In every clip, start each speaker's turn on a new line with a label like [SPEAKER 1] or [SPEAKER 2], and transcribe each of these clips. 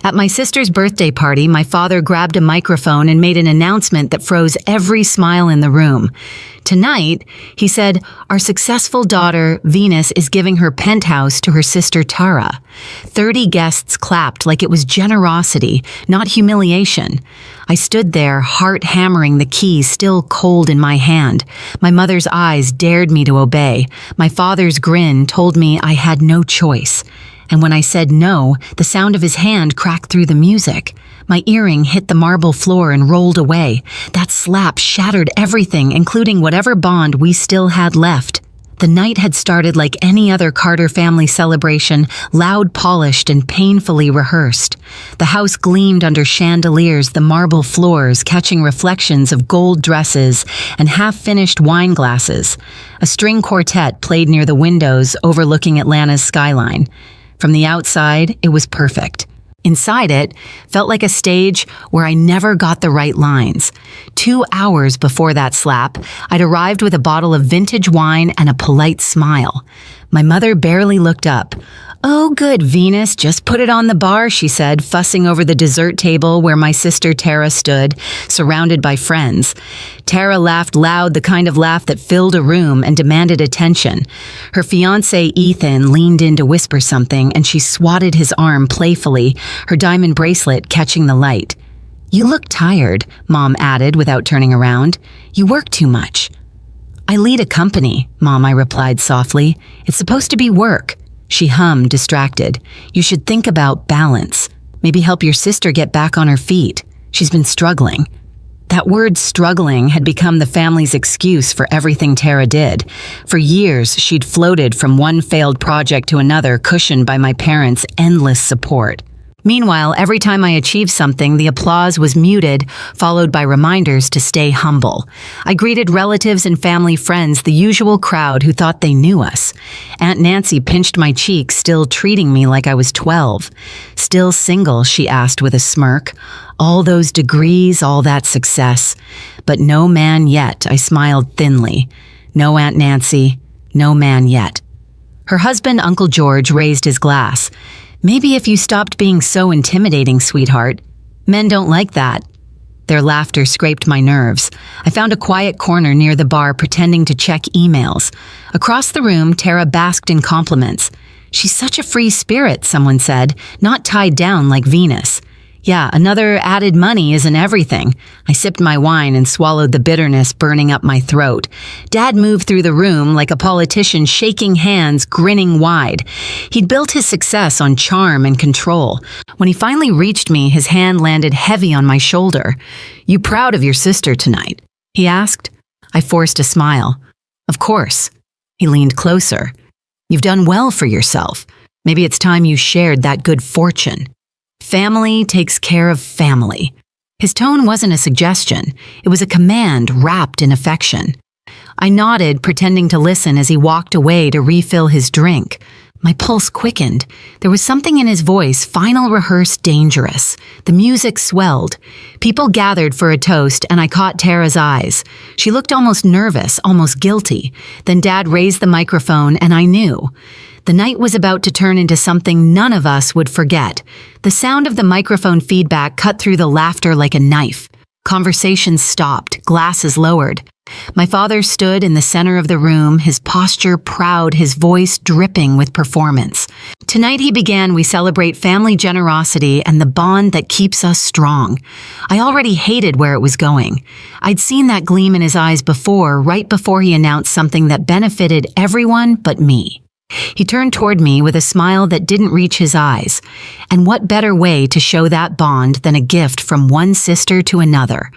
[SPEAKER 1] At my sister's birthday party, my father grabbed a microphone and made an announcement that froze every smile in the room. Tonight, he said, our successful daughter, Venus, is giving her penthouse to her sister Tara. 30 guests clapped like it was generosity, not humiliation. I stood there, heart hammering the keys still cold in my hand. My mother's eyes dared me to obey. My father's grin told me I had no choice. And when I said no, the sound of his hand cracked through the music. My earring hit the marble floor and rolled away. That slap shattered everything, including whatever bond we still had left. The night had started like any other Carter family celebration, loud, polished, and painfully rehearsed. The house gleamed under chandeliers, the marble floors catching reflections of gold dresses and half-finished wine glasses. A string quartet played near the windows overlooking Atlanta's skyline. From the outside, it was perfect. Inside it felt like a stage where I never got the right lines. 2 hours before that slap, I'd arrived with a bottle of vintage wine and a polite smile. My mother barely looked up. "Oh, good, Venus, just put it on the bar," she said, fussing over the dessert table where my sister Tara stood, surrounded by friends. Tara laughed loud, the kind of laugh that filled a room and demanded attention. Her fiancé, Ethan, leaned in to whisper something, and she swatted his arm playfully, her diamond bracelet catching the light. "You look tired," Mom added without turning around. "You work too much." "I lead a company," Mom, I replied softly. "It's supposed to be work." She hummed, distracted. "You should think about balance. Maybe help your sister get back on her feet. She's been struggling." That word struggling had become the family's excuse for everything Tara did. For years, she'd floated from one failed project to another, cushioned by my parents' endless support. Meanwhile, every time I achieved something, the applause was muted, followed by reminders to stay humble. I greeted relatives and family friends, the usual crowd who thought they knew us. Aunt Nancy pinched my cheek, still treating me like I was 12. "Still single?" she asked with a smirk. "All those degrees, all that success. But no man yet," I smiled thinly. "No, Aunt Nancy, no man yet." Her husband, Uncle George, raised his glass. "Maybe if you stopped being so intimidating, sweetheart. Men don't like that." Their laughter scraped my nerves. I found a quiet corner near the bar, pretending to check emails. Across the room, Tara basked in compliments. "She's such a free spirit," someone said, "not tied down like Venus." "Yeah, another added money isn't everything." I sipped my wine and swallowed the bitterness burning up my throat. Dad moved through the room like a politician, shaking hands, grinning wide. He'd built his success on charm and control. When he finally reached me, his hand landed heavy on my shoulder. "You proud of your sister tonight?" he asked. I forced a smile. "Of course." He leaned closer. "You've done well for yourself. Maybe it's time you shared that good fortune. Family takes care of family." His tone wasn't a suggestion. It was a command wrapped in affection. I nodded, pretending to listen as he walked away to refill his drink. My pulse quickened. There was something in his voice, final rehearsed dangerous. The music swelled. People gathered for a toast, and I caught Tara's eyes. She looked almost nervous, almost guilty. Then Dad raised the microphone, and I knew. The night was about to turn into something none of us would forget. The sound of the microphone feedback cut through the laughter like a knife. Conversations stopped, glasses lowered. My father stood in the center of the room, his posture proud, his voice dripping with performance. "Tonight," he began, "we celebrate family generosity and the bond that keeps us strong." I already hated where it was going. I'd seen that gleam in his eyes before, right before he announced something that benefited everyone but me. He turned toward me with a smile that didn't reach his eyes. And what better way to show that bond than a gift from one sister to another?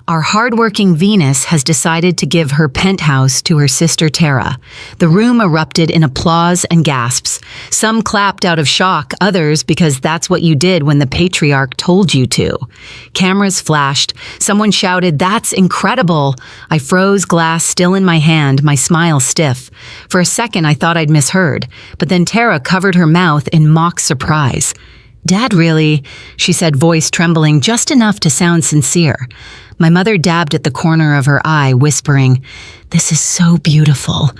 [SPEAKER 1] Our hardworking Venus has decided to give her penthouse to her sister Tara. The room erupted in applause and gasps. Some clapped out of shock, others because that's what you did when the patriarch told you to. Cameras flashed. Someone shouted, "That's incredible!" I froze, glass still in my hand, my smile stiff. For a second, I thought I'd misheard, but then Tara covered her mouth in mock surprise. "Dad really," she said, voice trembling just enough to sound sincere. My mother dabbed at the corner of her eye, whispering, "This is so beautiful."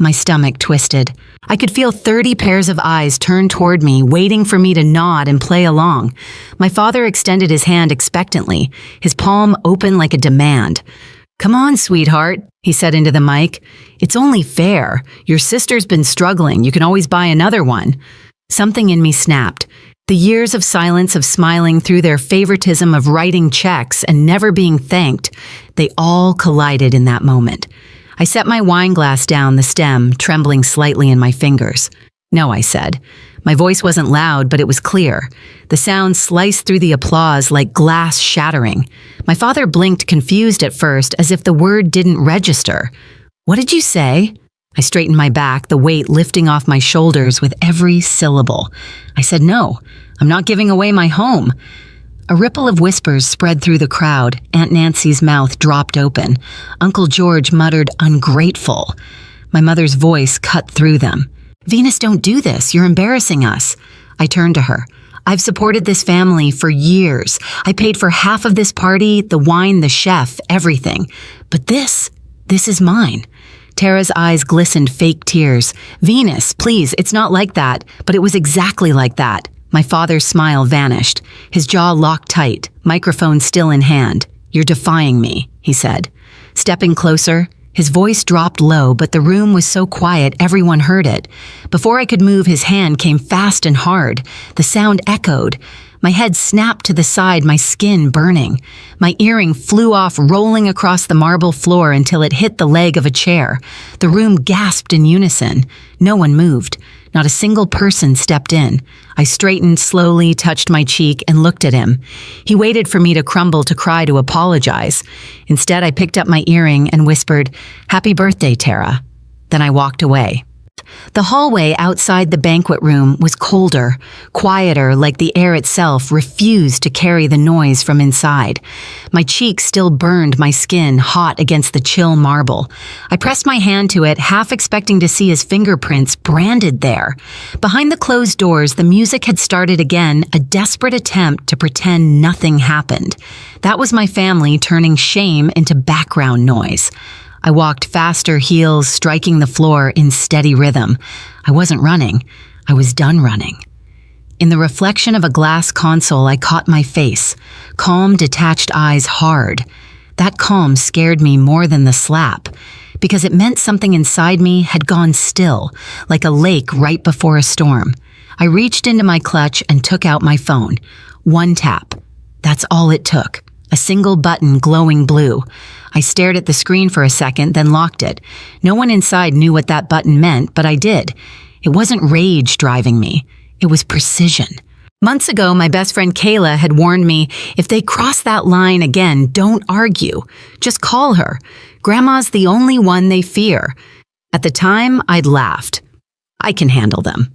[SPEAKER 1] My stomach twisted. I could feel 30 pairs of eyes turn toward me, waiting for me to nod and play along. My father extended his hand expectantly, his palm open like a demand. "Come on, sweetheart," he said into the mic. "It's only fair. Your sister's been struggling. You can always buy another one." Something in me snapped. The years of silence of smiling through their favoritism of writing checks and never being thanked, they all collided in that moment. I set my wine glass down the stem, trembling slightly in my fingers. "No," I said. My voice wasn't loud, but it was clear. The sound sliced through the applause like glass shattering. My father blinked confused at first, as if the word didn't register. "What did you say?" I straightened my back, the weight lifting off my shoulders with every syllable. I said, "No, I'm not giving away my home." A ripple of whispers spread through the crowd. Aunt Nancy's mouth dropped open. Uncle George muttered, "Ungrateful." My mother's voice cut through them. "Venus, don't do this. You're embarrassing us." I turned to her. "I've supported this family for years. I paid for half of this party, the wine, the chef, everything. But this is mine." Tara's eyes glistened fake tears. "Venus, please, it's not like that." But it was exactly like that. My father's smile vanished. His jaw locked tight, microphone still in hand. "You're defying me," he said. Stepping closer, his voice dropped low, but the room was so quiet everyone heard it. Before I could move, his hand came fast and hard. The sound echoed. My head snapped to the side, my skin burning. My earring flew off, rolling across the marble floor until it hit the leg of a chair. The room gasped in unison. No one moved. Not a single person stepped in. I straightened slowly, touched my cheek, and looked at him. He waited for me to crumble to cry to apologize. Instead, I picked up my earring and whispered, "Happy birthday, Tara." Then I walked away. The hallway outside the banquet room was colder, quieter, like the air itself refused to carry the noise from inside. My cheek still burned my skin hot against the chill marble. I pressed my hand to it, half expecting to see his fingerprints branded there. Behind the closed doors, the music had started again, a desperate attempt to pretend nothing happened. That was my family turning shame into background noise. I walked faster, heels striking the floor in steady rhythm. I wasn't running. I was done running. In the reflection of a glass console, I caught my face. Calm, detached eyes hard. That calm scared me more than the slap, because it meant something inside me had gone still, like a lake right before a storm. I reached into my clutch and took out my phone. One tap. That's all it took. A single button glowing blue. I stared at the screen for a second, then locked it. No one inside knew what that button meant, but I did. It wasn't rage driving me. It was precision. Months ago, my best friend Kayla had warned me, if they cross that line again, don't argue. Just call her. Grandma's the only one they fear. At the time, I'd laughed. I can handle them.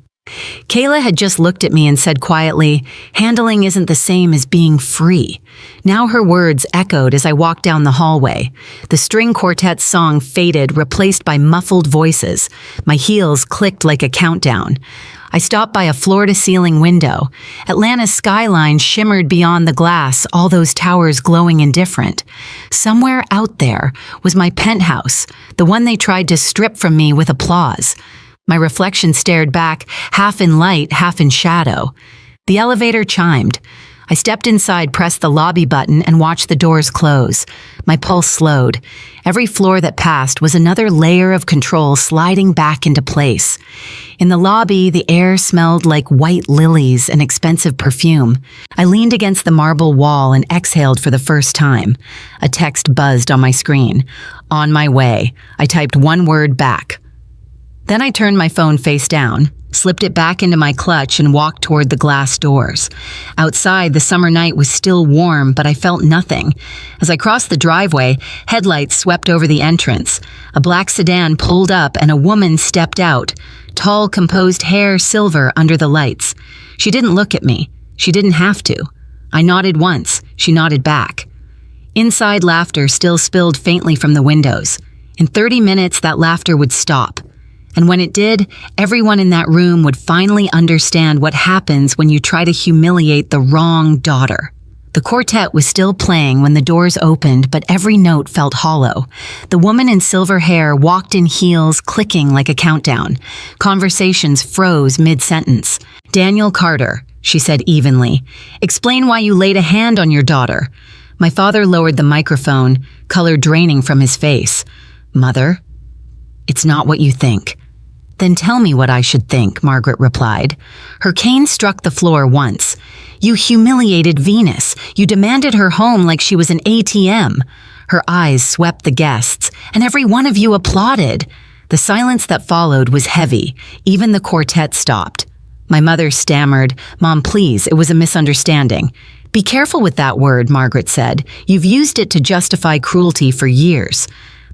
[SPEAKER 1] Kayla had just looked at me and said quietly, "Handling isn't the same as being free." Now her words echoed as I walked down the hallway. The string quartet's song faded, replaced by muffled voices. My heels clicked like a countdown. I stopped by a floor-to-ceiling window. Atlanta's skyline shimmered beyond the glass, all those towers glowing indifferent. Somewhere out there was my penthouse, the one they tried to strip from me with applause. My reflection stared back, half in light, half in shadow. The elevator chimed. I stepped inside, pressed the lobby button, and watched the doors close. My pulse slowed. Every floor that passed was another layer of control sliding back into place. In the lobby, the air smelled like white lilies and expensive perfume. I leaned against the marble wall and exhaled for the first time. A text buzzed on my screen. "On my way." I typed one word back. Then I turned my phone face down, slipped it back into my clutch, and walked toward the glass doors. Outside, the summer night was still warm, but I felt nothing. As I crossed the driveway, headlights swept over the entrance. A black sedan pulled up and a woman stepped out, tall, composed hair silver under the lights. She didn't look at me. She didn't have to. I nodded once. She nodded back. Inside, laughter still spilled faintly from the windows. In 30 minutes, that laughter would stop. And when it did, everyone in that room would finally understand what happens when you try to humiliate the wrong daughter. The quartet was still playing when the doors opened, but every note felt hollow. The woman in silver hair walked in heels, clicking like a countdown. Conversations froze mid-sentence. "Daniel Carter," she said evenly. "Explain why you laid a hand on your daughter." My father lowered the microphone, color draining from his face. "Mother, it's not what you think." "Then tell me what I should think," Margaret replied. Her cane struck the floor once. "You humiliated Venus. You demanded her home like she was an ATM. Her eyes swept the guests, and every one of you applauded." The silence that followed was heavy. Even the quartet stopped. My mother stammered, "Mom, please, it was a misunderstanding." "Be careful with that word," Margaret said. "You've used it to justify cruelty for years."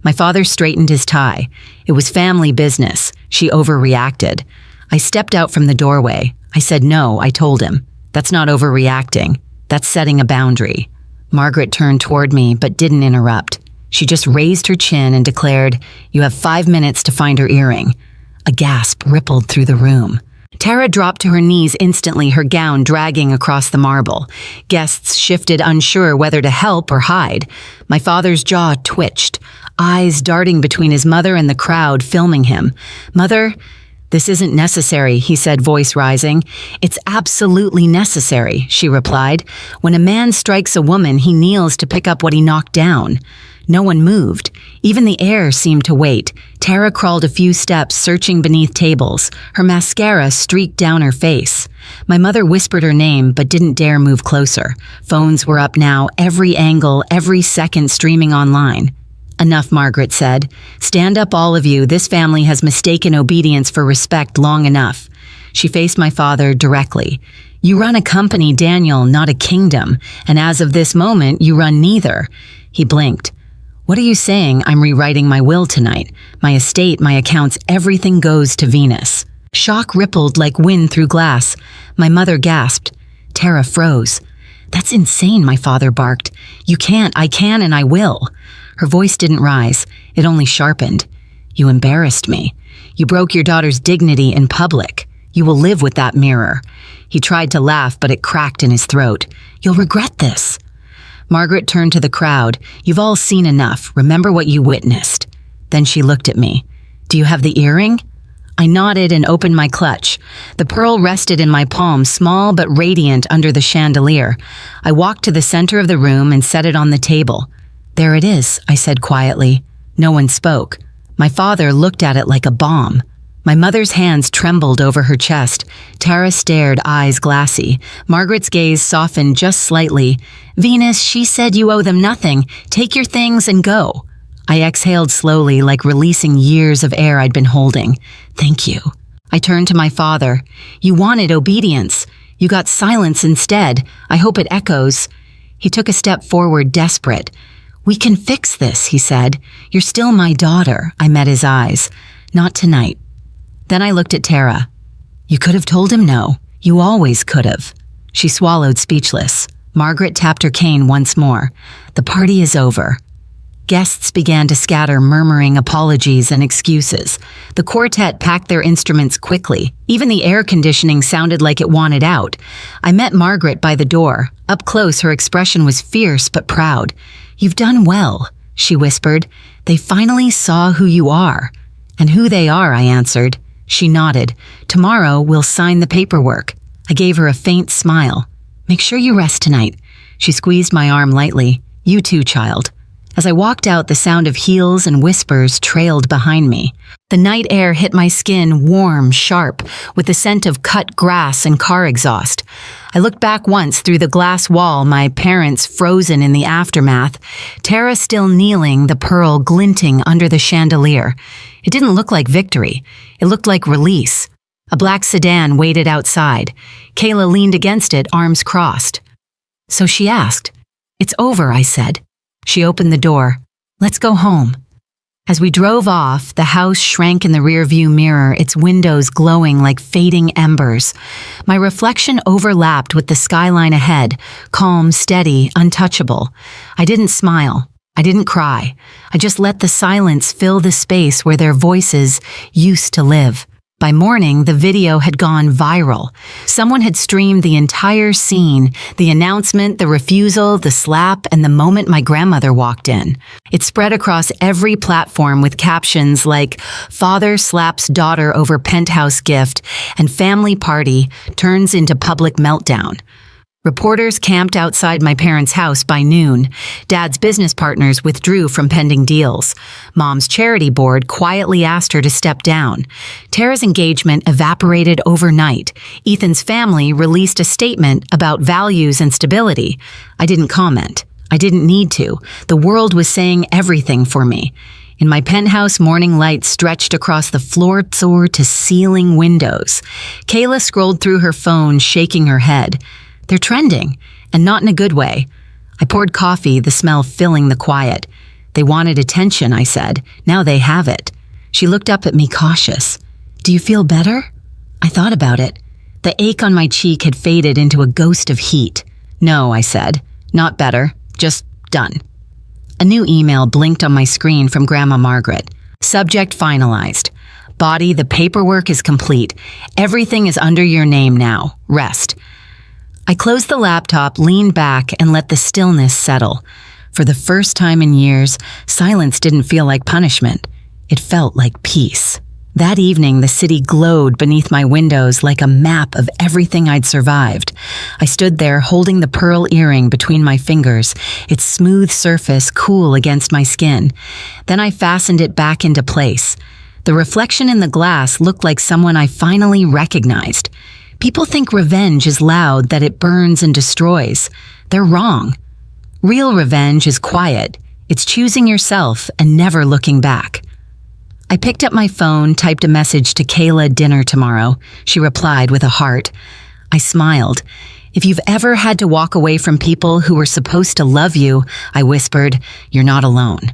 [SPEAKER 1] My father straightened his tie. It was family business. She overreacted. I stepped out from the doorway. I said no, I told him. "That's not overreacting. That's setting a boundary." Margaret turned toward me, but didn't interrupt. She just raised her chin and declared, "You have 5 minutes to find her earring." A gasp rippled through the room. Tara dropped to her knees instantly, her gown dragging across the marble. Guests shifted, unsure whether to help or hide. My father's jaw twitched, eyes darting between his mother and the crowd filming him. "Mother, this isn't necessary," he said, voice rising. "It's absolutely necessary," she replied. "When a man strikes a woman, he kneels to pick up what he knocked down." No one moved. Even the air seemed to wait. Tara crawled a few steps, searching beneath tables. Her mascara streaked down her face. My mother whispered her name, but didn't dare move closer. Phones were up now, every angle, every second streaming online. "Enough," Margaret said. "Stand up, all of you. This family has mistaken obedience for respect long enough." She faced my father directly. "You run a company, Daniel, not a kingdom, and as of this moment, you run neither." He blinked. "What are you saying? I'm rewriting my will tonight. My estate, my accounts, everything goes to Venus." Shock rippled like wind through glass. My mother gasped. Tara froze. "That's insane," my father barked. "You can't, I can, and I will." Her voice didn't rise. It only sharpened. "You embarrassed me. You broke your daughter's dignity in public. You will live with that mirror." He tried to laugh, but it cracked in his throat. "You'll regret this." Margaret turned to the crowd. "You've all seen enough. Remember what you witnessed." Then she looked at me. "Do you have the earring?" I nodded and opened my clutch. The pearl rested in my palm, small but radiant under the chandelier. I walked to the center of the room and set it on the table. "There it is," I said quietly. No one spoke. My father looked at it like a bomb. My mother's hands trembled over her chest. Tara stared, eyes glassy. Margaret's gaze softened just slightly. "Venus, she said you owe them nothing. Take your things and go." I exhaled slowly, like releasing years of air I'd been holding. "Thank you." I turned to my father. "You wanted obedience. You got silence instead. I hope it echoes." He took a step forward, desperate. "We can fix this," he said. "You're still my daughter." I met his eyes. "Not tonight." Then I looked at Tara. "You could have told him no. You always could have." She swallowed, speechless. Margaret tapped her cane once more. "The party is over." Guests began to scatter, murmuring apologies and excuses. The quartet packed their instruments quickly. Even the air conditioning sounded like it wanted out. I met Margaret by the door. Up close, her expression was fierce but proud. "You've done well," she whispered. "They finally saw who you are." "And who they are," I answered. She nodded. "Tomorrow, we'll sign the paperwork." I gave her a faint smile. "Make sure you rest tonight." She squeezed my arm lightly. "You too, child." As I walked out, the sound of heels and whispers trailed behind me. The night air hit my skin, warm, sharp, with the scent of cut grass and car exhaust. I looked back once through the glass wall, my parents frozen in the aftermath, Tara still kneeling, the pearl glinting under the chandelier. It didn't look like victory. It looked like release. A black sedan waited outside. Kayla leaned against it, arms crossed. So she asked. "It's over," I said. She opened the door. "Let's go home." As we drove off, the house shrank in the rearview mirror, its windows glowing like fading embers. My reflection overlapped with the skyline ahead, calm, steady, untouchable. I didn't smile. I didn't cry. I just let the silence fill the space where their voices used to live. By morning, the video had gone viral. Someone had streamed the entire scene, the announcement, the refusal, the slap, and the moment my grandmother walked in. It spread across every platform with captions like, "Father slaps daughter over penthouse gift," and "Family party turns into public meltdown." Reporters camped outside my parents' house by noon. Dad's business partners withdrew from pending deals. Mom's charity board quietly asked her to step down. Tara's engagement evaporated overnight. Ethan's family released a statement about values and stability. I didn't comment. I didn't need to. The world was saying everything for me. In my penthouse, morning light stretched across the floor to ceiling windows. Kayla scrolled through her phone, shaking her head. They're trending, and not in a good way. I poured coffee, the smell filling the quiet. They wanted attention, I said. Now they have it. She looked up at me cautious. "Do you feel better?" I thought about it. The ache on my cheek had faded into a ghost of heat. "No," I said. "Not better. Just done." A new email blinked on my screen from Grandma Margaret. Subject finalized. Body, the paperwork is complete. Everything is under your name now. Rest. I closed the laptop, leaned back, and let the stillness settle. For the first time in years, silence didn't feel like punishment. It felt like peace. That evening, the city glowed beneath my windows like a map of everything I'd survived. I stood there holding the pearl earring between my fingers, its smooth surface cool against my skin. Then I fastened it back into place. The reflection in the glass looked like someone I finally recognized. People think revenge is loud, that it burns and destroys. They're wrong. Real revenge is quiet. It's choosing yourself and never looking back. I picked up my phone, typed a message to Kayla, "Dinner tomorrow." She replied with a heart. I smiled. "If you've ever had to walk away from people who were supposed to love you," I whispered, "you're not alone."